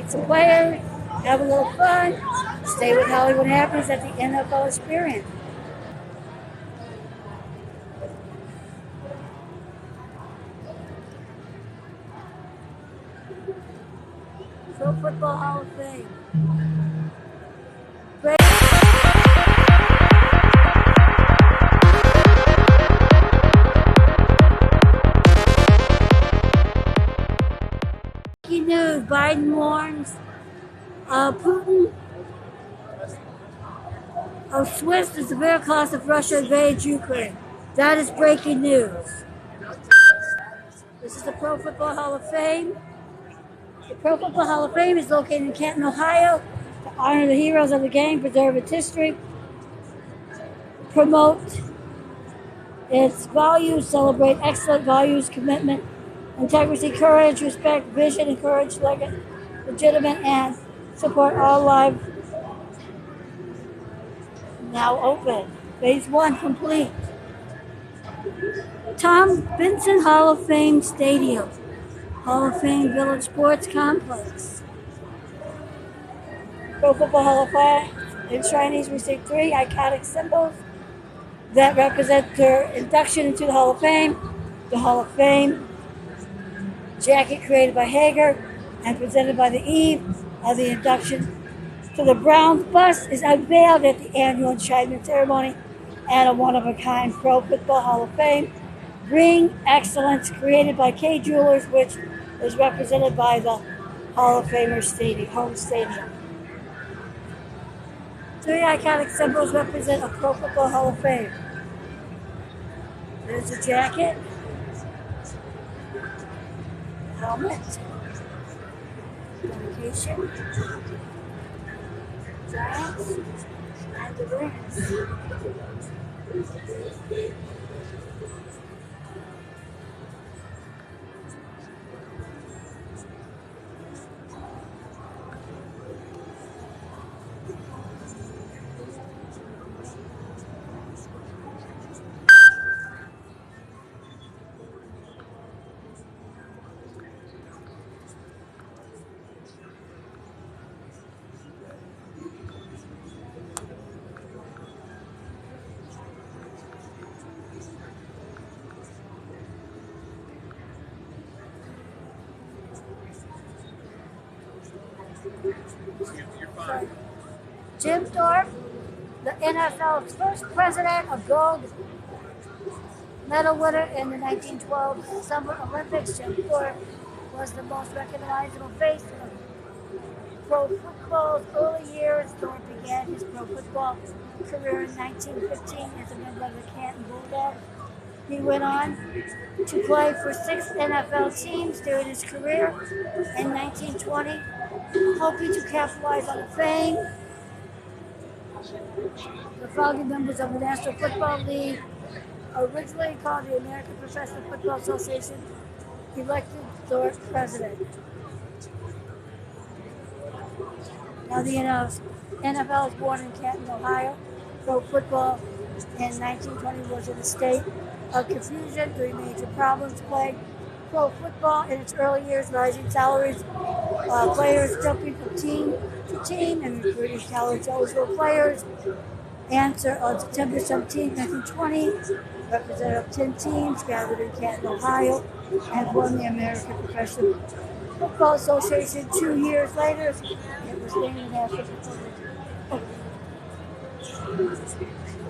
meet some players, have a little fun, stay with Hollywood happens at the NFL experience. Pro Football Hall of Fame. Breaking news, Biden warns Putin of swift and severe cost if Russia invades Ukraine. That is breaking news. This is the Pro Football Hall of Fame. The Pro Football Hall of Fame is located in Canton, Ohio, to honor the heroes of the game, preserve its history, promote its values, celebrate excellent values, commitment, integrity, courage, respect, vision, encourage, legitimate, and support all life. Now open. Phase 1 complete. Tom Benson Hall of Fame Stadium. Hall of Fame Village Sports Complex. Pro Football Hall of Fame enshrinees receive 3 iconic symbols that represent their induction into the Hall of Fame. The Hall of Fame jacket created by Hager and presented by the eve of the induction to the Browns bust is unveiled at the annual enshrinement ceremony, and a one-of-a-kind Pro Football Hall of Fame Ring Excellence created by K Jewelers, which is represented by the Hall of Famers Stadium, home stadium. 3 iconic symbols represent a Pro Football Hall of Fame. There's a jacket, helmet, dedication, giants, and the rings. Jim Thorpe, the NFL's first president, a gold medal winner in the 1912 Summer Olympics. Jim Thorpe was the most recognizable face of pro football's early years. Thorpe began his pro football career in 1915 as a member of the Canton Bulldogs. He went on to play for 6 NFL teams during his career. In 1920, hoping to capitalize on the fame, the founding members of the National Football League, originally called the American Professional Football Association, elected Thorpe president. Now the NFL was born in Canton, Ohio. Pro football in 1920 was in a state of confusion. 3 major problems plagued pro football in its early years: rising salaries, players jumping from team to team, and recruiting college-eligible players. Answer: on September 17, 1920, representative of 10 teams gathered in Canton, Ohio, and formed the American Professional Football Association. 2 years later, it was named the National Football League.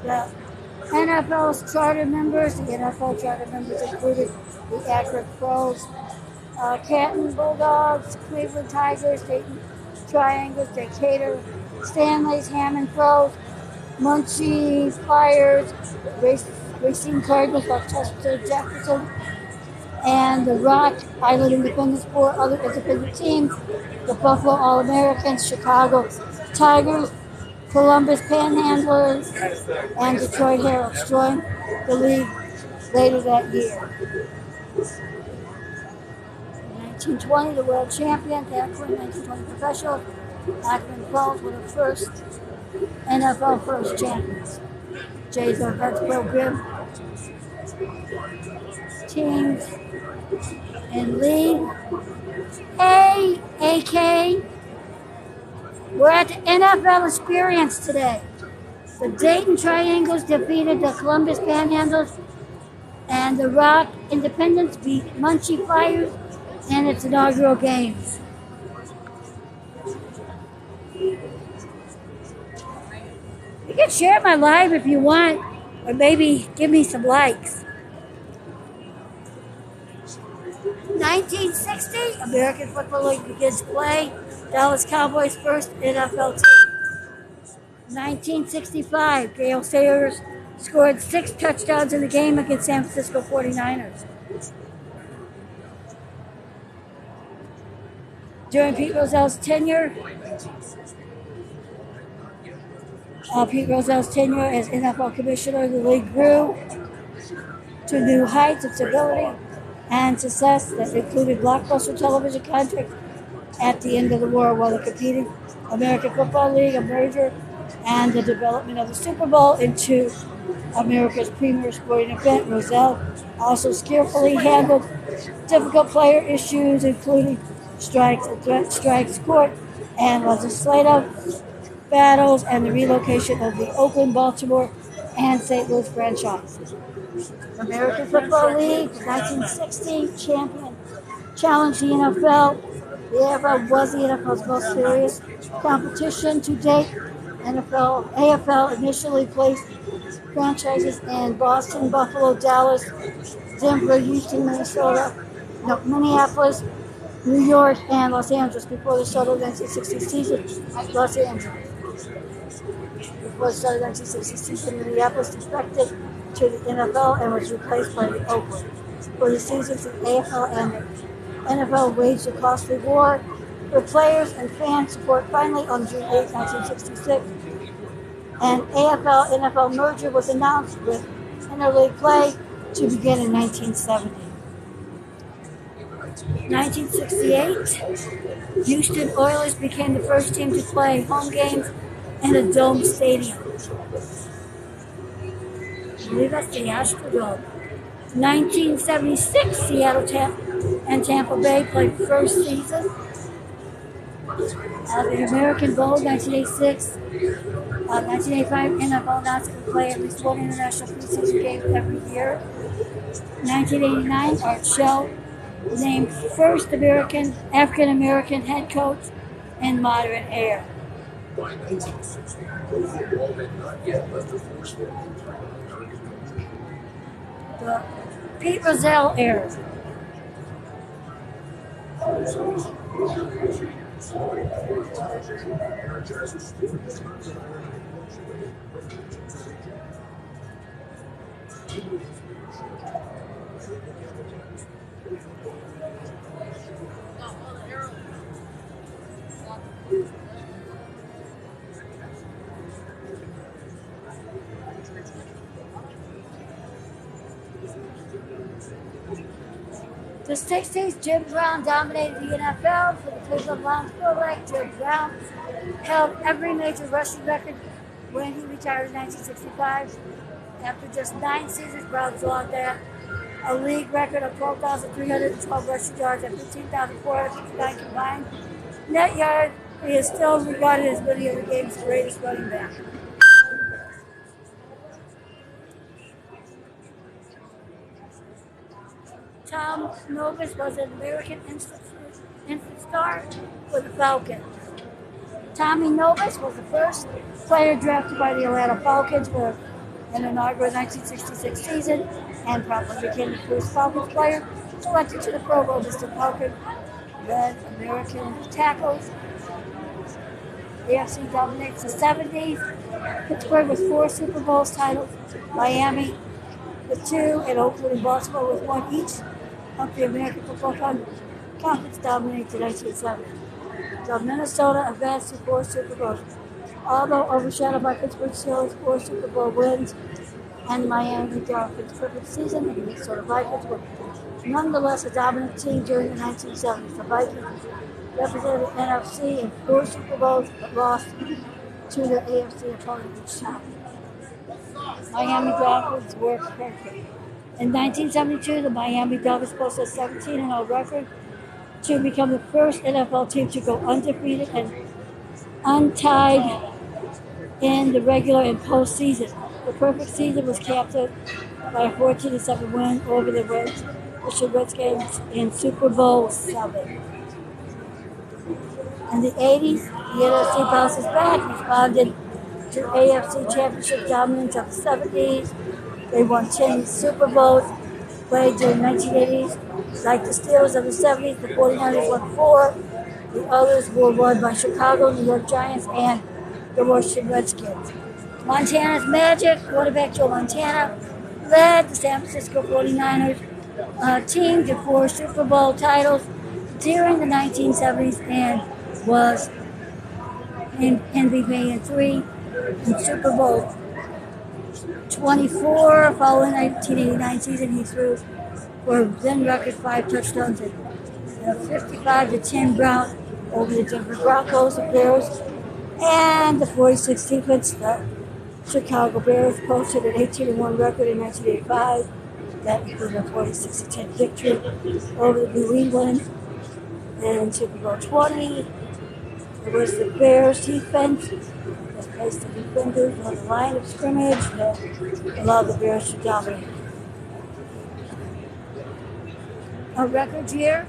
The NFL's charter members, included the Akron Pros, Canton Bulldogs, Cleveland Tigers, Dayton Triangles, Decatur Stanleys, Hammond Pros, Muncie Flyers, Racing Cardinals, Rochester Jefferson, and the Rock Island Independence, 4 other independent teams: the Buffalo All-Americans, Chicago Tigers, Columbus Panhandlers, and Detroit Heralds joined the league later that year. In 1920, the world champion, the Akron 1920 professional, Akron Pros were the first NFL first champions. Jay's offense program teams in League A, AK, We're at the NFL Experience today. The Dayton Triangles defeated the Columbus Panhandles, and the Rock Independents beat Muncie Flyers in its inaugural games. You can share my live if you want, or maybe give me some likes. 1960, American Football League begins play. Dallas Cowboys' first NFL team. 1965, Gale Sayers scored 6 touchdowns in the game against San Francisco 49ers. During Pete Rozelle's tenure as NFL commissioner, the league grew to new heights of stability and success that included blockbuster television contracts at the end of the war, while the competing American Football League, a merger, and the development of the Super Bowl into America's premier sporting event. Rozelle also skillfully handled difficult player issues, including strikes and threat strikes, court and legislative battles, and the relocation of the Oakland, Baltimore, and St. Louis franchise. American Football League, 1960 champion, challenged the NFL. The AFL was the NFL's most serious competition to date. AFL initially placed franchises in Boston, Buffalo, Dallas, Denver, Houston, Minneapolis, New York, and Los Angeles before the start of the 1960 season. Los Angeles. Before the start of the 1960 season, Minneapolis defected to the NFL and was replaced by Oakland. For the seasons, the AFL and the NFL waged a costly war for players and fan support. Finally, on June 8, 1966, an AFL-NFL merger was announced with interleague play to begin in 1970. 1968, Houston Oilers became the first team to play home games in a domed stadium. I believe that's the Astrodome. 1976, Seattle and Tampa Bay played first season. The American Bowl, 1986. 1985, NFL announced it would play at least one international preseason game every year. 1989, Art Shell named first African American head coach in modern era. The Pete Rozelle era. The 60s, Jim Brown dominated the NFL. For the Cleveland Browns fullback, Jim Brown held every major rushing record when he retired in 1965. After just 9 seasons, Browns logged at a league record of 12,312 rushing yards and 15,459 combined net yards. He is still regarded as many of the game's greatest running back. Tom Novus was an American instant star for the Falcons. Tommy Novus was the first player drafted by the Atlanta Falcons for an inaugural 1966 season, and probably became the first Falcons player selected to the Pro Bowl. Mr. Falcon led American tackles. The AFC dominates the 70s. Pittsburgh with 4 Super Bowl titles. Miami with 2, and Oakland and Baltimore with 1 each. Of the American Football Conference dominates the 1970s. So Minnesota advanced to 4 Super Bowls. Although overshadowed by Pittsburgh Steelers' 4 Super Bowl wins and Miami Dolphins' perfect season, the Minnesota Vikings were nonetheless a dominant team during the 1970s. The Vikings represented the NFC in 4 Super Bowls but lost to the AFC opponent each time. Miami Dolphins were perfect. In 1972, the Miami Dolphins posted a 17-0 record to become the first NFL team to go undefeated and untied in the regular and postseason. The perfect season was captured by a 14-7 win over the Redskins in Super Bowl VII. In the 80s, the NFC bounces back, responded to AFC Championship dominance of the 70s. They won 10 Super Bowls, played during the 1980s. Like the Steelers of the 70s, the 49ers won 4. The others were won by Chicago, New York Giants, and the Washington Redskins. Montana's Magic, quarterback Joe Montana, led the San Francisco 49ers team to 4 Super Bowl titles during the 1970s and was in MVP in 3 in Super Bowl 24. Following the 1989 season, he threw for then record 5 touchdowns and 55-10 rout over the Denver Broncos, the Bears, and the 46 defense. The Chicago Bears posted an 18-1 record in 1985. That included a 46-10 victory over the New England. And Super Bowl 20, it was the Bears defense that placed the defenders on the line of scrimmage that allowed the Bears to dominate. A record year.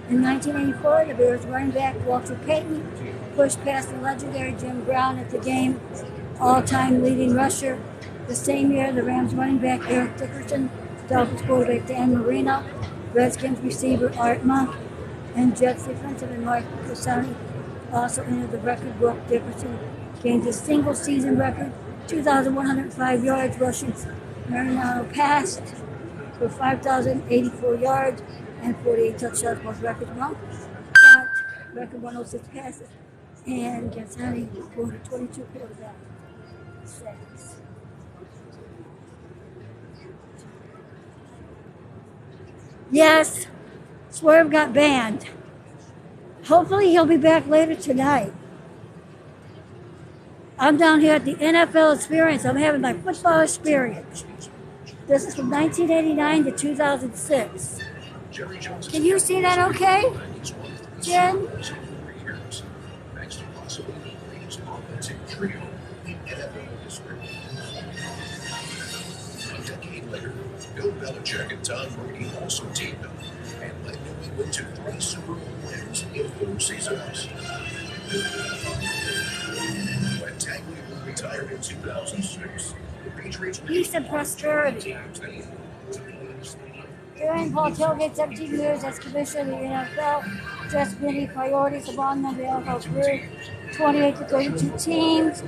In 1984, the Bears running back Walter Payton pushed past the legendary Jim Brown at the game, all-time leading rusher. The same year, the Rams running back Eric Dickerson, Dolphins quarterback Dan Marino, Redskins receiver Art Monk, and Jets defenseman Mark Cassani also entered the record book. Dickerson gained a single-season record, 2,105 yards rushing. Marino passed for 5,084 yards and 48 touchdowns, most records. Monk caught record 106 passes, and Cassani recorded 22 quarterback sacks. Yes, Swerve got banned. Hopefully he'll be back later tonight. I'm down here at the NFL Experience. I'm having my football experience. This is from 1989 to 2006. Can you see that okay, Jen? A decade later, Bill Belichick and Tom Brady also teamed up and led New England to 3 Super Bowl wins in 4 seasons. When Tagliabue retired in 2006, the Patriots Peace and prosperity. During Paul Tailgate's 17 years as commissioner of the NFL, just many priorities among them, the NFL grew 28 to 32 teams,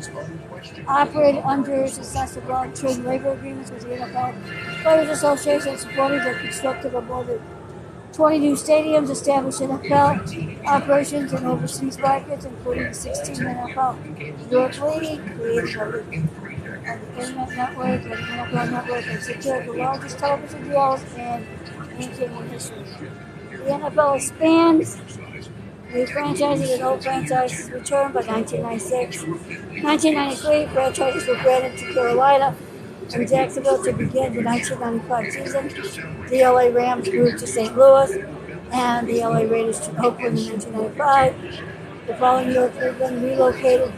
operated under successive long-term labor agreements with the NFL Players Association, supported the construction of more than 20 new stadiums, established NFL operations in overseas markets, including the 16 NFL York League, created the Internet Network and NFL Network, and secured the largest television deals in cable history. The NFL expands new franchises and old franchises returned by 1996. 1993, franchises were granted to Carolina and Jacksonville to begin the 1995 season. The LA Rams moved to St. Louis, and the LA Raiders to Oakland in 1995. The following year, Cleveland relocated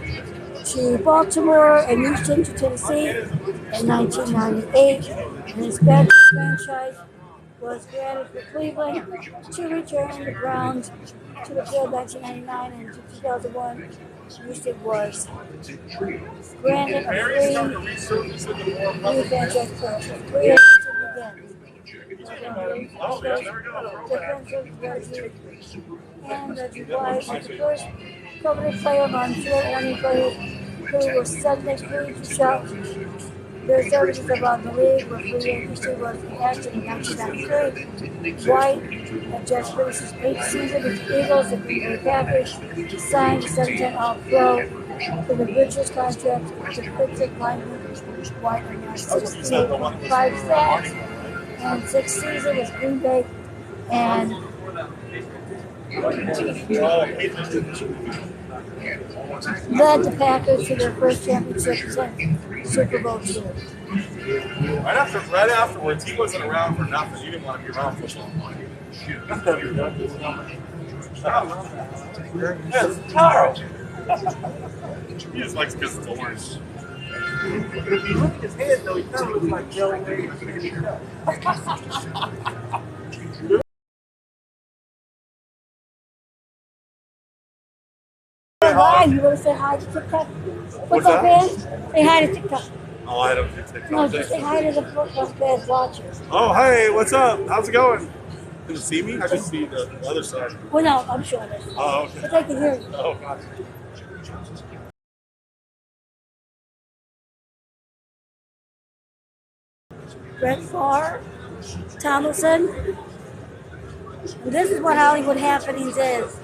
to Baltimore and Houston to Tennessee in 1998. An expansion franchise was granted for Cleveland to return the Browns to the field in 1999, and in 2001, Houston was granted a free new franchise purchase. 3 years to begin. And the July was the first coveted player among 220 players who were suddenly free to shop their services around the league, where free agency was enacted in 1993. White had just finished his 8th season with the Eagles and Green Bay Packers, signed a 7-10 All-Pro for the richest contract to defensive lineman. White announced 5 sacks and 6th season with Green Bay and led the Packers to their first championship since Super Bowl II. Right afterwards, he wasn't around for nothing. You didn't want to be around for so long. Yes, Carl. He just likes because it's orange. But if you look at his head, though, he kind of looks like Joe Wade. Live, you want to say hi to TikTok? What's that? Fans? Say hi to TikTok. Oh, I don't do TikTok. No, just say hi to the football fans watching. Oh, hey, what's up? How's it going? Can you see me? I just see the other side. Well, no, I'm sure of it. Oh, okay. But they can hear you. Oh, gotcha. Brett Favre, Tomlinson. This is what Hollywood Happenings is.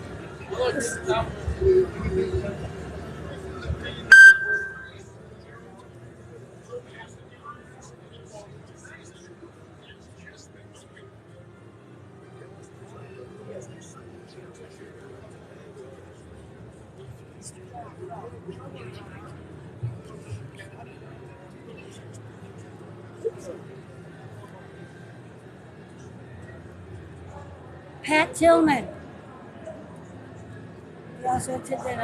Pat Tillman. We also attended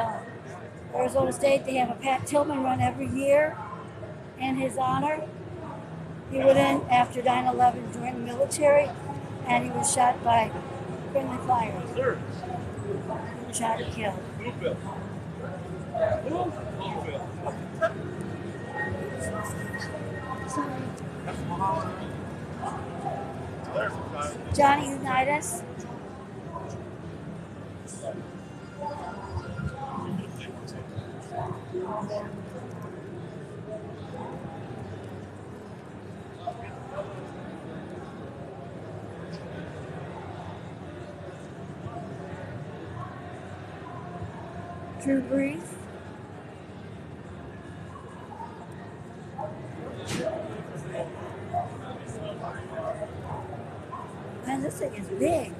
Arizona State. They have a Pat Tillman run every year in his honor. He went in after 9/11 during the military, and he was shot by friendly fire. He was shot and killed. Johnny Unitas. Drew Brees. Man, this thing is big.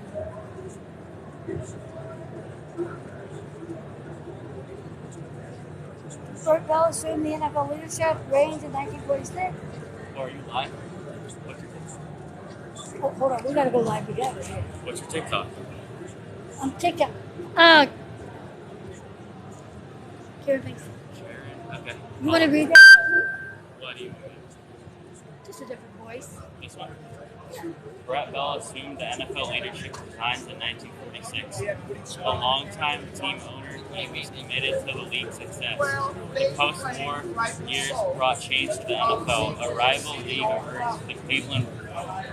Burt Bell assumed the NFL leadership reigns in 1946. Oh, are you live? What's your TikTok? Oh, hold on, we gotta go live together here. What's your TikTok? I'm TikTok. Karen thinks. Sharon. Okay. You want to read that? What do you mean? Just a different voice. This one. Brett Bell assumed the NFL leadership designs in 1946. A longtime team owner, he was committed to the league's success. The post-war years brought change to the NFL. A rival league emerged. The Cleveland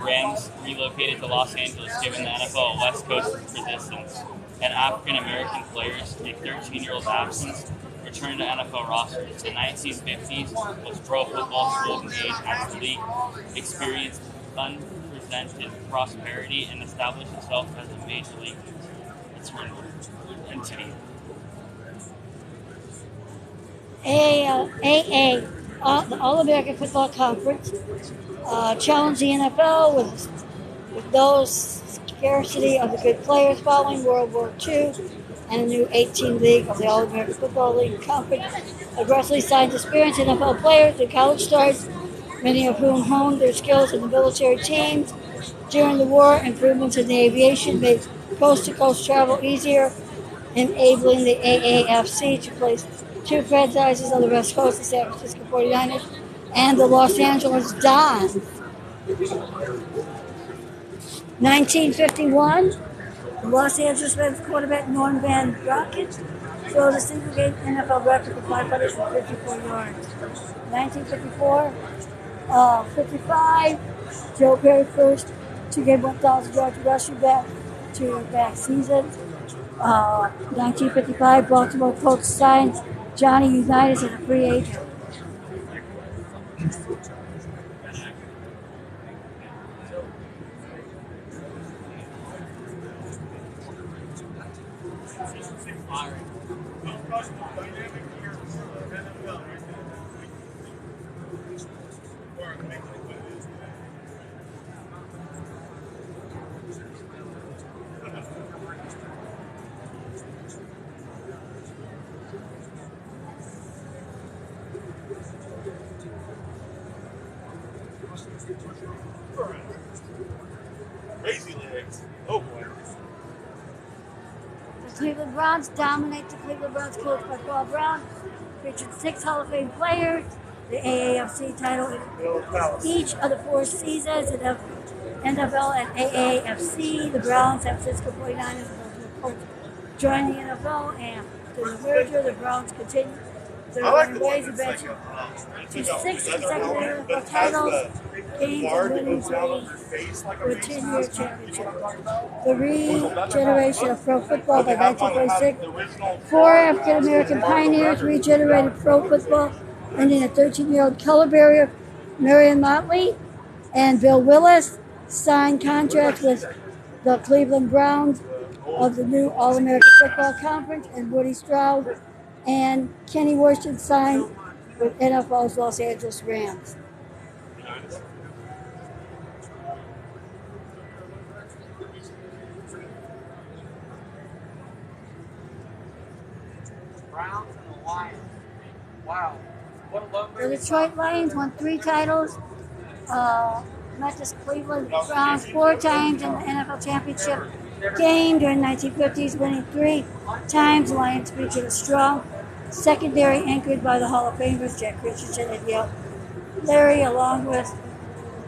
Rams relocated to Los Angeles, giving the NFL a West Coast resistance. And African-American players, a 13-year-old absence, returned to NFL rosters. The 1950s was pro football's golden age as the league experienced unprecedented prosperity and established itself as a major league entity. AA, the All-American Football Conference, challenged the NFL with those scarcity of the good players following World War II, and a new 18 league of the All-American Football League Conference aggressively signed experienced NFL players and college stars, many of whom honed their skills in the military teams. During the war, improvements in the aviation made coast-to-coast travel easier, enabling the AAFC to place two franchises on the West Coast, the San Francisco 49ers and the Los Angeles Dons. 1951, the Los Angeles Rams quarterback Norm Van Brocklin threw the single-game NFL record for 554 yards. 1954, 55, Joe Perry first two-game 1,000 yards rushing back season. 1955, Baltimore Colts signed Johnny Unitas as a free agent. Crazy legs. Oh boy. The Cleveland Browns dominate the Cleveland Browns, coached by Paul Brown. Featured 6 Hall of Fame players, the AAFC title in each of the 4 seasons in the NFL and AAFC. The Browns, San Francisco 49ers, joined the NFL, and through the merger, the Browns continued their ways advancing to 6 consecutive NFL titles, gains and winning streaks for a 10-year championship. The regeneration of pro football by 1946. 4 African-American pioneers regenerated pro football, ending a 13-year-old color barrier. Marion Motley and Bill Willis signed contracts with the Cleveland Browns of the new All-American Football Conference, and Woody Stroud and Kenny Worston signed with NFL's Los Angeles Rams. Browns and the Lions. Wow. What a love. The Detroit Lions won 3 titles. Met the Cleveland Browns 4 times in the NFL championship game during the 1950s, winning 3 times. The Lions featured a strong secondary anchored by the Hall of Famers Jack Richardson and Yale Larry, along with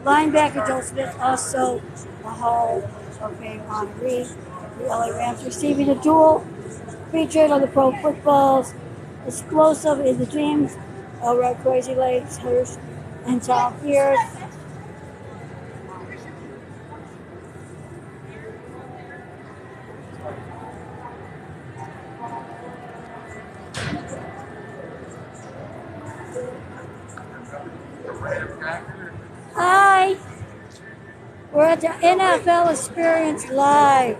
linebacker Joe Smith, also a Hall of Fame honoree. The LA Rams receiving a duel featured on the Pro Football's Explosive in the Dreams, Red Crazy Legs, Hurst, and Tom Pierce. Hi, we're at the NFL Experience Live.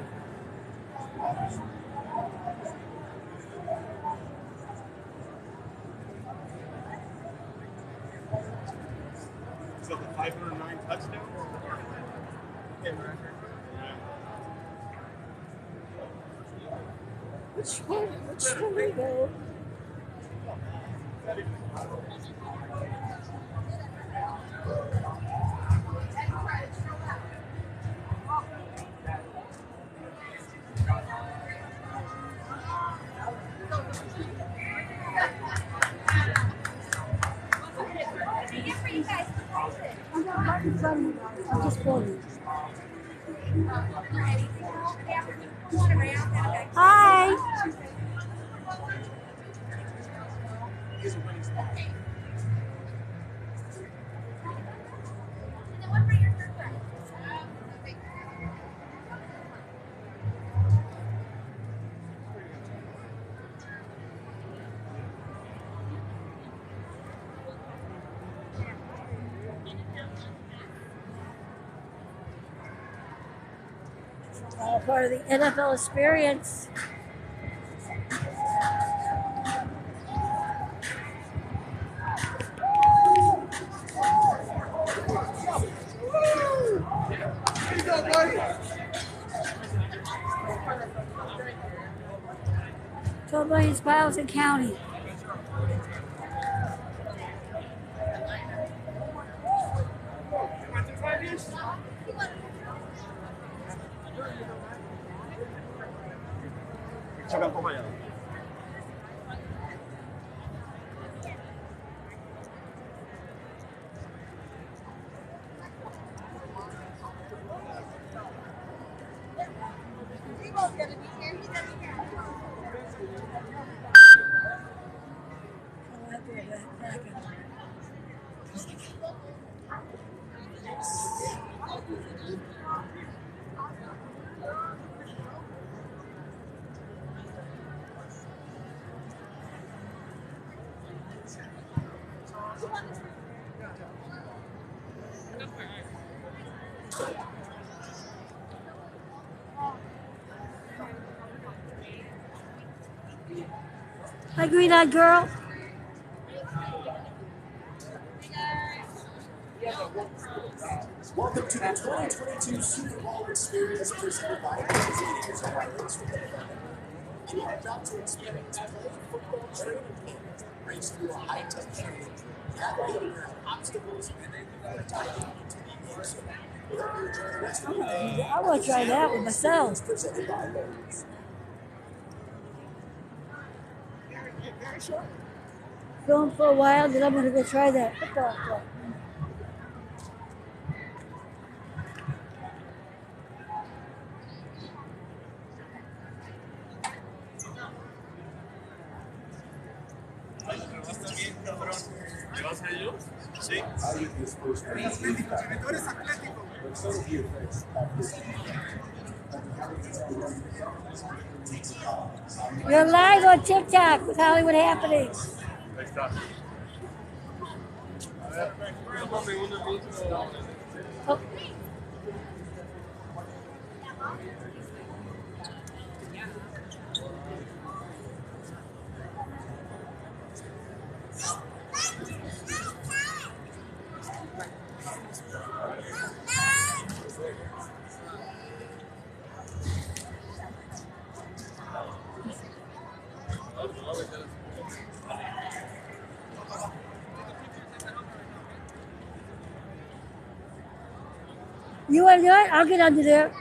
Is that the 509 touchdowns? Which one we go? I'm just filming. Hi. All part of the NFL experience. Tillman, Powellton County. Hi, green-eyed girl. Welcome to the 2022 Super Bowl Experience presented by Untitled Chapter. You are about to experience play football training camp, race through a high-tech training, navigate around obstacles, and then you got to dive into the ocean. I want to try that with myself. Presented by Lowe's. Film for a while, then I'm going to go try that football club. Sí. You're live on TikTok with Hollywood Happenings. Ahí está. A ver, tómame una misma. Oh. You want to do it? I'll get under there.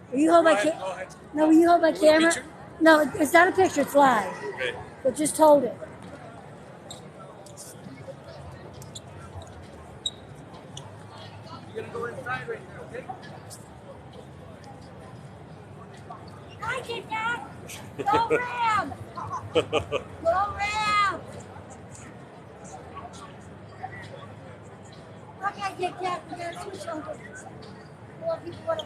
Will you hold my camera? No, will you hold my camera? No, it's not a picture. It's live. Okay. But just hold it. You're gonna go inside right now, okay? Hi, Kit Kat. Go Ram. Go Ram. Okay, Kit Kat. We gotta switch over. More people want to.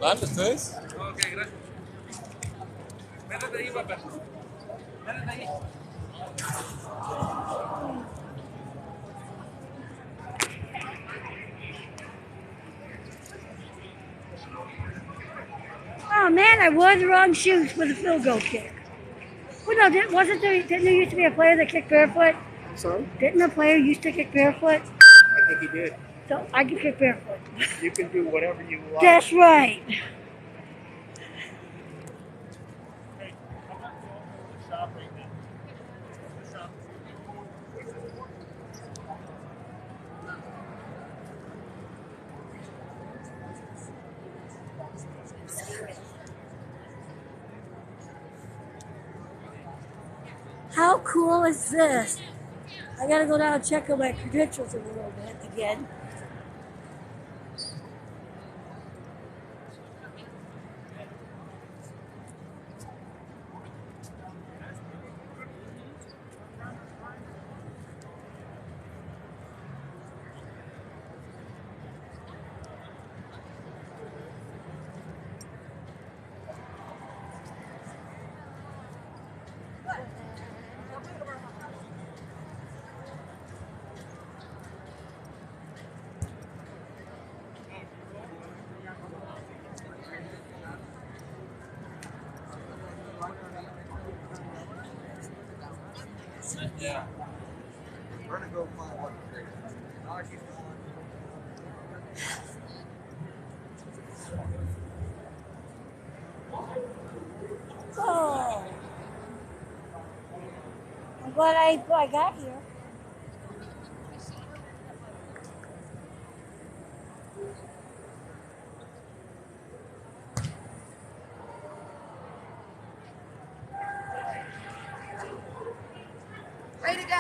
¿Van ustedes? Ok, gracias. Métete ahí, papá. Métete ahí. Oh man, I wore the wrong shoes for the field goal kick. Well, no, didn't there used to be a player that kicked barefoot? Sorry? Didn't a player used to kick barefoot? I think he did. So I can kick barefoot. You can do whatever you want. That's right. How cool is this? I gotta go down and check on my credentials a little bit again. Yeah. We're gonna go find one. Oh. I'm glad I got here. Way to go!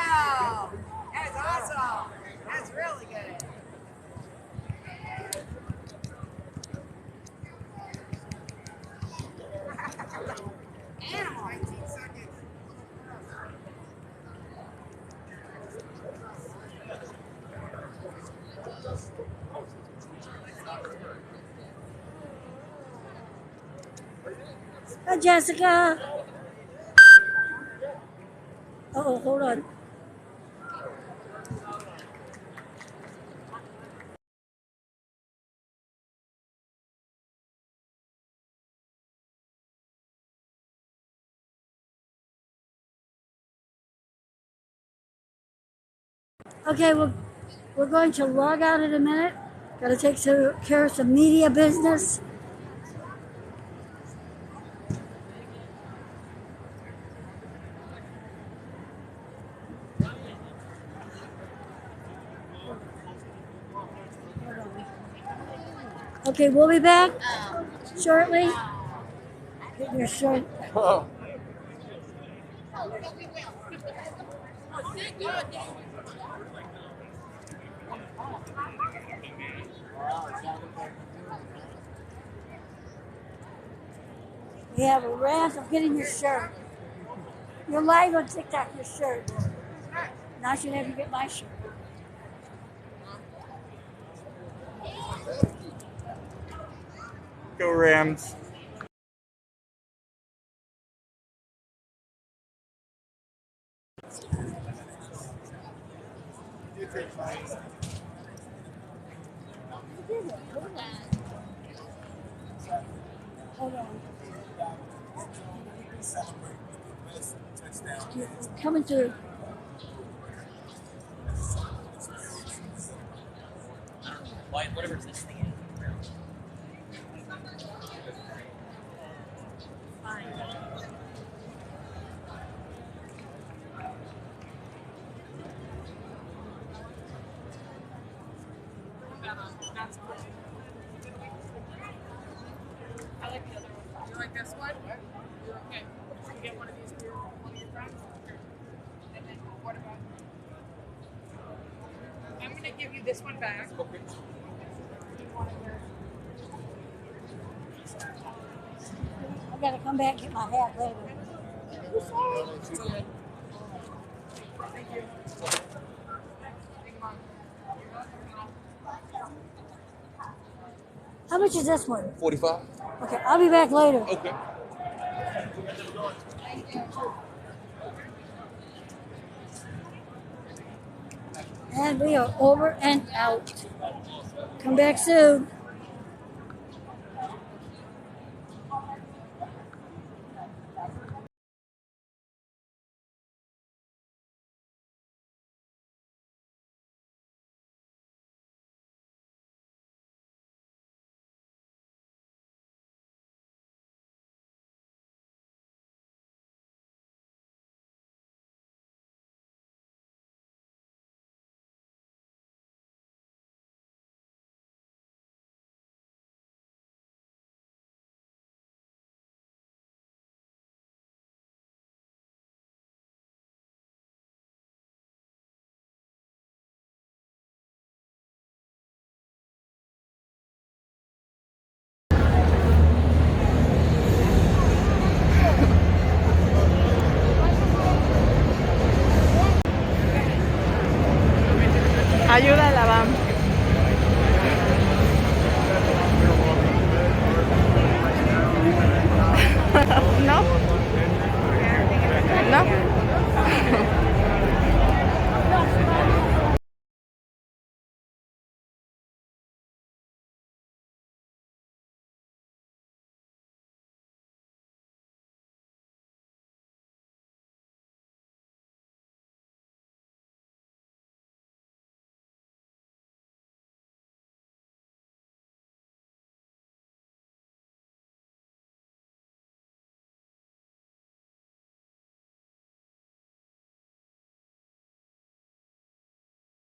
That's awesome! That's really good. Animal! 19 seconds. Hi, Jessica. Oh, hold on. Okay, we're going to log out in a minute. Got to take care of some media business. Okay, we'll be back. shortly. Get your shirt. Oh. We have a rash of getting your shirt. You're live on TikTok, your shirt. Now I should have you get my shirt. Go Rams. Hold on. You're coming through. Whatever this thing is. I like the other one. You like this one? You're okay. Should we get one of these for one of your friends? Sure. And then what about? I'm gonna give you this one back. Okay. I gotta come back and get my hat later. It's okay. Thank you. How much is this one? 45. Okay, I'll be back later. Okay. And we are over and out. Come back soon.